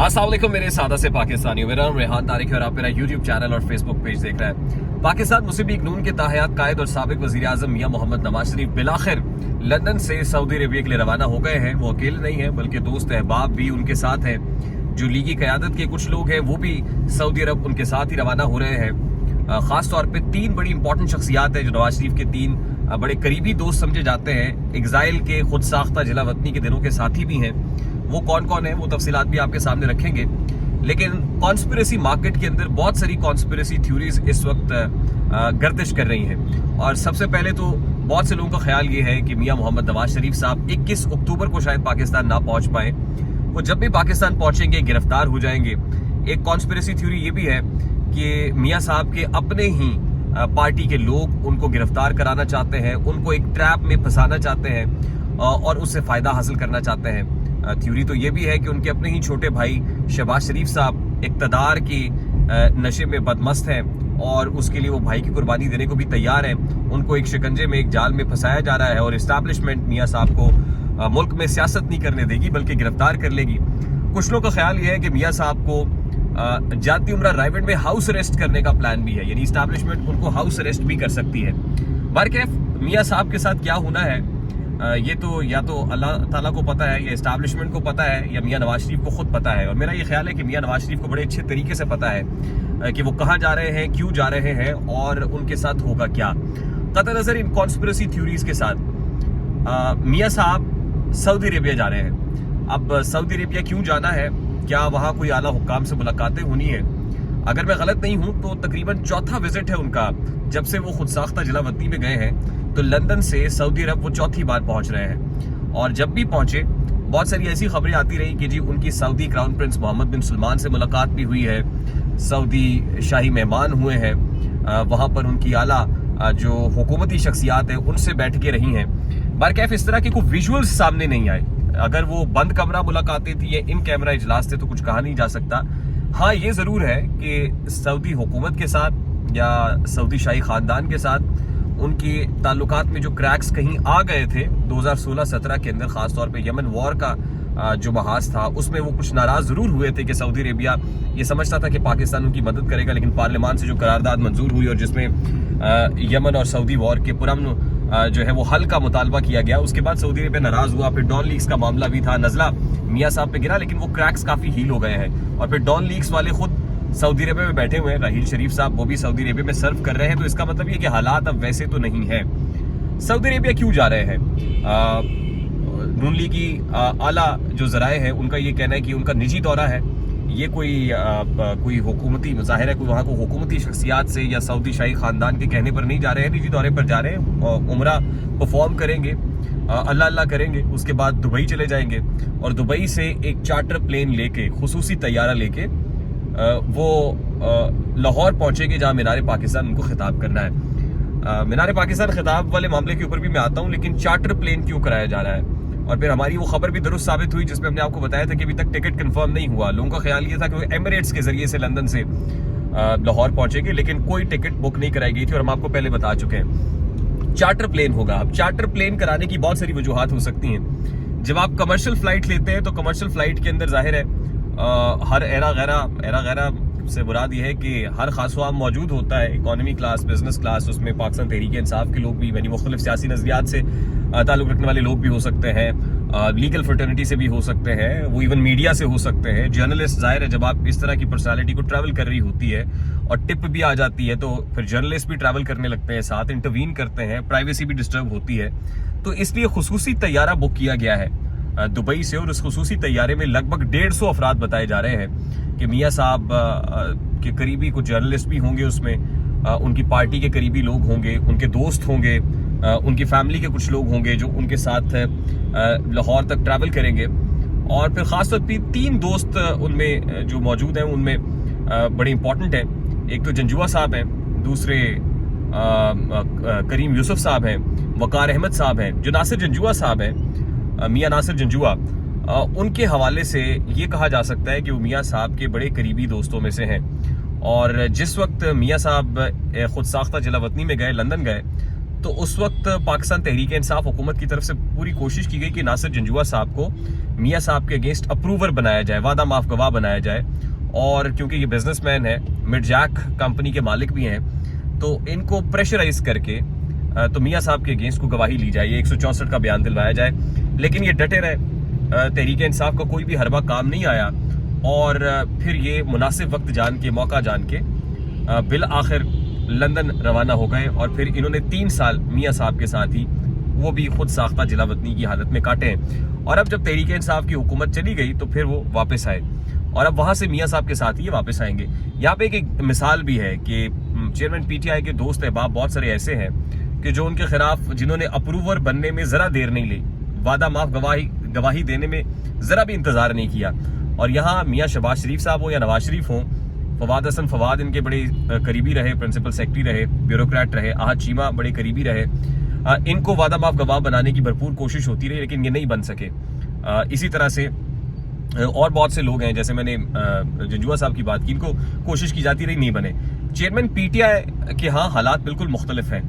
अस्सलाम वालेकुम मेरे सादा से पाकिस्तानियों, मेरा नाम रेहान तारिक है और आप मेरा यूट्यूब चैनल और फेसबुक पेज देख रहे हैं। पाकिस्तान मुस्लिम लीग नून के ताहयात कायद और साबिक वज़ीर आज़म मियां मोहम्मद नवाज शरीफ बिलाखिर लंदन से सऊदी अरेबिया के लिए रवाना हो गए हैं। वो अकेले नहीं हैं बल्कि दोस्त अहबाब भी उनके साथ हैं। जो लीगी क़यादत के कुछ लोग हैं वो भी सऊदी अरब उनके साथ ही रवाना हो रहे हैं। ख़ास तौर पर तीन बड़ी इंपॉर्टेंट शख्सियात हैं जो नवाज शरीफ के तीन बड़े करीबी दोस्त समझे जाते हैं। एग्जाइल के खुद साख्ता जिला वतनी के दिनों के साथी भी हैं। वो कौन कौन है वो तफसीलात भी आपके सामने रखेंगे। लेकिन कॉन्स्पिरेसी मार्केट के अंदर बहुत सारी कॉन्स्पिरेसी थ्योरीज इस वक्त गर्दिश कर रही हैं। और सबसे पहले तो बहुत से लोगों का ख्याल ये है कि मियां मोहम्मद नवाज शरीफ साहब 21 अक्टूबर को शायद पाकिस्तान ना पहुंच पाए। वो जब भी पाकिस्तान पहुंचेंगे गिरफ्तार हो जाएंगे। एक कॉन्स्पिरेसी थ्योरी ये भी है कि मियां साहब के अपने ही पार्टी के लोग उनको गिरफ्तार कराना चाहते हैं, उनको एक ट्रैप में फंसाना चाहते हैं और उससे फ़ायदा हासिल करना चाहते हैं। थ्योरी तो ये भी है कि उनके अपने ही छोटे भाई शहबाज शरीफ साहब इक़्तिदार की नशे में बदमस्त हैं और उसके लिए वो भाई की कुर्बानी देने को भी तैयार हैं। उनको एक शिकंजे में, एक जाल में फंसाया जा रहा है और इस्टेब्लिशमेंट मियां साहब को मुल्क में सियासत नहीं करने देगी बल्कि गिरफ्तार कर लेगी। कुछ लोगों का ख्याल ये है कि मियां साहब को जाती उम्र रायवेंड में हाउस अरेस्ट करने का प्लान भी है, यानी इस्टेब्लिशमेंट उनको हाउस अरेस्ट भी कर सकती है। बहरकैफ मियां साहब के साथ क्या होना है ये तो या तो अल्लाह ताला को पता है या इस्टेब्लिशमेंट को पता है या मियां नवाज शरीफ को खुद पता है। और मेरा ये ख्याल है कि मियां नवाज शरीफ को बड़े अच्छे तरीके से पता है कि वो कहाँ जा रहे हैं, क्यों जा रहे हैं और उनके साथ होगा क्या। कतई नज़र इन कॉन्स्पिरेसी थ्योरीज के साथ मियां साहब सऊदी अरेबिया जा रहे हैं। अब सऊदी अरेबिया क्यों जाना है, क्या वहाँ कोई आला हुक्काम से मुलाकातें होनी है? अगर मैं गलत नहीं हूँ तो तकरीबन चौथा विजिट है उनका। जब से वो खुद साख्ता जिला वतनी में गए हैं तो लंदन से सऊदी अरब वो चौथी बार पहुंच रहे हैं। और जब भी पहुंचे बहुत सारी ऐसी खबरें आती रही कि जी उनकी सऊदी क्राउन प्रिंस मोहम्मद बिन सलमान से मुलाकात भी हुई है, सऊदी शाही मेहमान हुए हैं, वहाँ पर उनकी आला जो हुकूमती शख्सियात हैं उनसे बैठ के रही हैं। बहरकैफ इस तरह के कोई विजुअल्स सामने नहीं आए। अगर वो बंद कमरा मुलाकातें थी या इन कैमरा इजलास थे तो कुछ कहा नहीं जा सकता। हाँ, ये ज़रूर है कि सऊदी हुकूमत के साथ या सऊदी शाही ख़ानदान के साथ उनकी ताल्लुकात में जो क्रैक्स कहीं आ गए थे 2016-17 के अंदर, ख़ास तौर पे यमन वॉर का जो महाज था उसमें वो कुछ नाराज़ ज़रूर हुए थे कि सऊदी अरेबिया ये समझता था कि पाकिस्तान उनकी मदद करेगा। लेकिन पार्लियामान से जो करारदाद मंजूर हुई और जिसमें यमन और सऊदी वॉर के पुरअमन जो है वो हल का मुतालबा किया गया, उसके बाद सऊदी अरेबिया नाराज़ हुआ। फिर डॉन लीक्स का मामला भी था, नज़ला मियां साहब पे गिरा, लेकिन वो क्रैक्स काफ़ी हील हो गए हैं। और फिर डॉन लीक्स वाले खुद सऊदी अरेबिया में बैठे हुए हैं, राहील शरीफ साहब वो भी सऊदी अरेबिया में सर्व कर रहे हैं। तो इसका मतलब ये कि हालात अब वैसे तो नहीं है। सऊदी अरेबिया क्यों जा रहे हैं? नून लीग की आला जो ज़राए हैं उनका ये कहना है कि उनका निजी दौरा है। ये कोई हुकूमती ज़ाहिर है, कोई वहाँ को हुकूमती शख्सियात से या सऊदी शाही ख़ानदान के कहने पर नहीं जा रहे हैं, निजी दौरे पर जा रहे हैं। उम्रा परफॉर्म करेंगे, अल्लाह अल्लाह करेंगे, उसके बाद दुबई चले जाएंगे और दुबई से एक चार्टर प्लेन लेके, खुसूसी तैयारा लेके वो लाहौर पहुंचेंगे जहां मीनार पाकिस्तान उनको खिताब करना है। मीनार पाकिस्तान खिताब वाले मामले के ऊपर भी मैं आता हूं, लेकिन चार्टर प्लेन क्यों कराया जा रहा है? और फिर हमारी वो खबर भी दुरुस्त साबित हुई जिसमें हमने आपको बताया था कि अभी तक टिकट कंफर्म नहीं हुआ। लोगों का ख्याल ये था कि वो एमिरेट्स के जरिए से लंदन से लाहौर पहुंचेंगे, लेकिन कोई टिकट बुक नहीं कराई गई थी और हम आपको पहले बता चुके हैं चार्टर प्लेन होगा। अब चार्टर प्लेन कराने की बहुत सारी वजूहात हो सकती हैं। जब आप कमर्शियल फ्लाइट लेते हैं तो कमर्शियल फ्लाइट के अंदर जाहिर है हर एरा गैरा से मुराद ये है कि हर खासवाम मौजूद होता है, इकोनॉमी क्लास, बिजनेस क्लास, उसमें पाकिस्तान तहरीक इंसाफ के लोग भी, यानी मुख्तलिफ सियासी नज़रियात से ताल्लुक़ रखने वाले लोग भी हो सकते हैं, लीगल फ्रेटर्निटी से भी हो सकते हैं, वो इवन मीडिया से हो सकते हैं, जर्नलिस्ट। ज़ाहिर है जब आप इस तरह की पर्सनालिटी को ट्रैवल कर रही होती है और टिप भी आ जाती है तो फिर जर्नलिस्ट भी ट्रैवल करने लगते हैं, साथ इंटरवीन करते हैं, प्राइवेसी भी डिस्टर्ब होती है। तो इसलिए खुसूसी तैयारा बुक किया गया है दुबई से और उस खुसूसी तैयारे में लगभग 150 अफराद बताए जा रहे हैं कि मियां साहब के करीबी कुछ जर्नलिस्ट भी होंगे उसमें, उनकी पार्टी के करीबी लोग होंगे, उनके दोस्त होंगे, उनकी फैमिली के कुछ लोग होंगे जो उनके साथ लाहौर तक ट्रैवल करेंगे। और फिर ख़ास तौर पर 3 दोस्त उनमें जो मौजूद हैं उनमें बड़े इंपॉर्टेंट हैं। एक तो जंजुआ साहब हैं, दूसरे करीम यूसुफ साहब हैं, वकार अहमद साहब हैं। जो नासिर जंजुआ साहब हैं, मियां नासिर जंजुआ, उनके हवाले से ये कहा जा सकता है कि वो मियां साहब के बड़े करीबी दोस्तों में से हैं। और जिस वक्त मियां साहब खुद साख्ता जिला वतनी में गए, लंदन गए, تو اس وقت پاکستان تحریک انصاف حکومت کی طرف سے پوری کوشش کی گئی کہ ناصر جنجوعہ صاحب کو میاں صاحب کے اگینسٹ اپروور بنایا جائے, وعدہ معاف گواہ بنایا جائے, اور کیونکہ یہ بزنس مین ہے, مڈ جیک کمپنی کے مالک بھی ہیں, تو ان کو پریشرائز کر کے تو میاں صاحب کے اگینسٹ کو گواہی لی جائے, 164 کا بیان دلوایا جائے. لیکن یہ ڈٹے رہے, تحریک انصاف کا کوئی بھی حربہ کام نہیں آیا, اور پھر یہ مناسب وقت جان کے, موقع جان کے بالآخر لندن روانہ ہو گئے, اور پھر انہوں نے 3 سال میاں صاحب کے ساتھ ہی وہ بھی خود ساختہ جلا وطنی کی حالت میں کاٹے ہیں. اور اب جب تحریک انصاف کی حکومت چلی گئی تو پھر وہ واپس آئے, اور اب وہاں سے میاں صاحب کے ساتھ ہی واپس آئیں گے. یہاں پہ ایک مثال بھی ہے کہ چیئرمین پی ٹی آئی کے دوست احباب بہت سارے ایسے ہیں کہ جو ان کے خلاف, جنہوں نے اپروور بننے میں ذرا دیر نہیں لی, وعدہ معاف گواہی دینے میں ذرا بھی انتظار نہیں کیا. اور یہاں میاں شہباز شریف صاحب ہوں یا نواز شریف ہوں, فواد حسن فواد ان کے بڑے قریبی رہے, پرنسپل سیکرٹری رہے, بیوروکریٹ رہے, احد چیمہ بڑے قریبی رہے, ان کو وعدہ معاف گواہ بنانے کی بھرپور کوشش ہوتی رہی, لیکن یہ نہیں بن سکے. اسی طرح سے اور بہت سے لوگ ہیں, جیسے میں نے جنجوعہ صاحب کی بات کی, ان کو کوشش کی جاتی رہی, نہیں بنے. چیئرمین پی ٹی آئی کے ہاں حالات بالکل مختلف ہیں.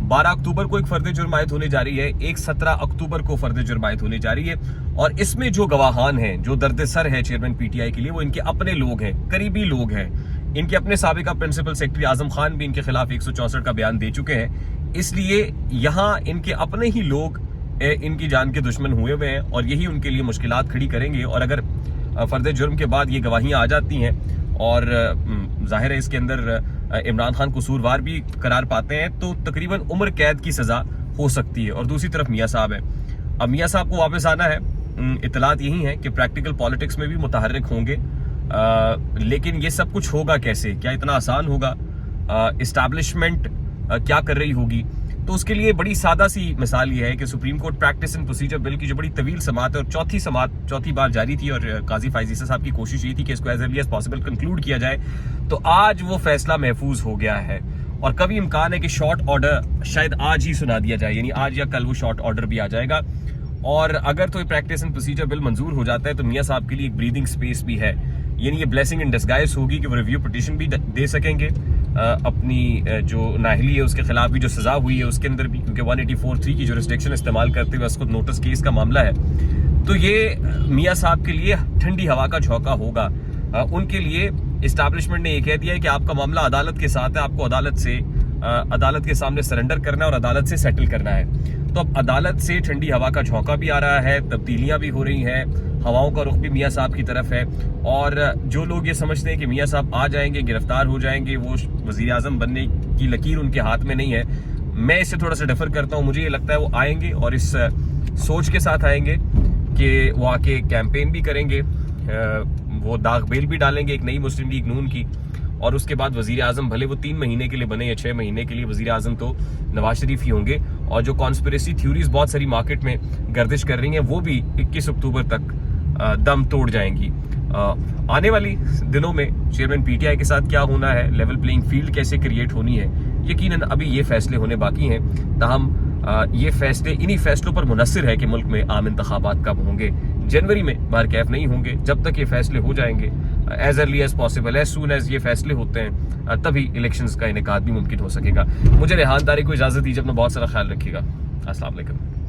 12 اکتوبر کو ایک فرد جرم عائد ہونے جا رہی ہے, ایک 17 اکتوبر کو فرد جرم عائد ہونے جا رہی ہے, اور اس میں جو گواہان ہیں, جو درد سر ہے چیئرمین پی ٹی آئی کے لیے, وہ ان کے اپنے لوگ ہیں, قریبی لوگ ہیں. ان کے اپنے سابقہ پرنسپل سیکرٹری اعظم خان بھی ان کے خلاف 164 کا بیان دے چکے ہیں. اس لیے یہاں ان کے اپنے ہی لوگ ان کی جان کے دشمن ہوئے ہوئے ہیں, اور یہی ان کے لیے مشکلات کھڑی کریں گے. اور اگر فرد جرم کے بعد یہ گواہیاں آ جاتی ہیں, اور ظاہر ہے اس کے اندر عمران خان قصوروار بھی قرار پاتے ہیں, تو تقریباً عمر قید کی سزا ہو سکتی ہے. اور دوسری طرف میاں صاحب ہے. اب میاں صاحب کو واپس آنا ہے. اطلاعات یہی ہیں کہ پریکٹیکل پالیٹکس میں بھی متحرک ہوں گے, لیکن یہ سب کچھ ہوگا کیسے, کیا اتنا آسان ہوگا؟ اسٹیبلشمنٹ کیا کر رہی ہوگی؟ تو اس کے لیے بڑی سادہ سی مثال یہ ہے کہ Supreme Court practice and procedure bill کی جو بڑی طویل سماعت ہے, اور چوتھی بار جاری تھی, اور قاضی فائز عیسی صاحب کی کوشش یہ تھی کہ اس کو as early as possible conclude کیا جائے, تو آج وہ فیصلہ محفوظ ہو گیا ہے. اور کبھی امکان ہے کہ شارٹ آرڈر شاید آج ہی سنا دیا جائے, یعنی آج یا کل وہ شارٹ آرڈر بھی آ جائے گا. اور اگر تو یہ پریکٹس اینڈ پروسیجر بل منظور ہو جاتا ہے تو میاں صاحب کے لیے ایک بریدنگ سپیس بھی ہے, یعنی یہ بلیسنگ ان ڈسگائز ہوگی کہ وہ ریویو پٹیشن بھی دے سکیں گے, اپنی جو نااہلی ہے اس کے خلاف بھی جو سزا ہوئی ہے اس کے اندر بھی, کیونکہ 184(3) کی جورسڈکشن استعمال کرتے ہوئے اس کو نوٹس کیس کا معاملہ ہے. تو یہ میاں صاحب کے لیے ٹھنڈی ہوا کا جھونکا ہوگا. ان کے لیے اسٹیبلشمنٹ نے یہ کہہ دیا ہے کہ آپ کا معاملہ عدالت کے ساتھ ہے, آپ کو عدالت کے سامنے سرنڈر کرنا ہے اور عدالت سے سیٹل کرنا ہے. تو اب عدالت سے ٹھنڈی ہوا کا جھونکا بھی آ رہا ہے, تبدیلیاں بھی ہو رہی ہیں, ہواؤں کا رخ بھی میاں صاحب کی طرف ہے. اور جو لوگ یہ سمجھتے ہیں کہ میاں صاحب آ جائیں گے, گرفتار ہو جائیں گے, وہ وزیر اعظم بننے کی لکیر ان کے ہاتھ میں نہیں ہے, میں اس سے تھوڑا سا ڈفر کرتا ہوں. مجھے یہ لگتا ہے وہ آئیں گے, اور اس سوچ کے ساتھ آئیں گے کہ وہ آ کے کیمپین بھی کریں گے, وہ داغ بیل بھی ڈالیں گے ایک نئی مسلم لیگ نون کی, اور اس کے بعد وزیر اعظم بھلے وہ 3 مہینے کے لیے بنے یا 6 مہینے کے لیے, وزیر اعظم تو نواز شریف ہی ہوں گے. اور جو کانسپریسی تھیوریز بہت ساری مارکیٹ میں گردش کر رہی ہیں, وہ بھی 21 اکتوبر تک دم توڑ جائیں گی. آنے والی دنوں میں چیئرمین پی ٹی آئی کے ساتھ کیا ہونا ہے, لیول پلینگ فیلڈ کیسے کریٹ ہونی ہے, یقیناً ابھی یہ فیصلے ہونے باقی ہیں. تاہم یہ فیصلے انہی فیصلوں پر منحصر ہے کہ ملک میں عام انتخابات کب ہوں گے. جنوری میں باہر کیف نہیں ہوں گے. جب تک یہ فیصلے ہو جائیں گے, as early as possible, as soon as یہ فیصلے ہوتے ہیں, تبھی الیکشنز کا انعقاد بھی ممکن ہو سکے گا. مجھے ریحان طارق کو اجازت دیجیے, اپنا بہت سارا خیال رکھیے گا. السلام علیکم.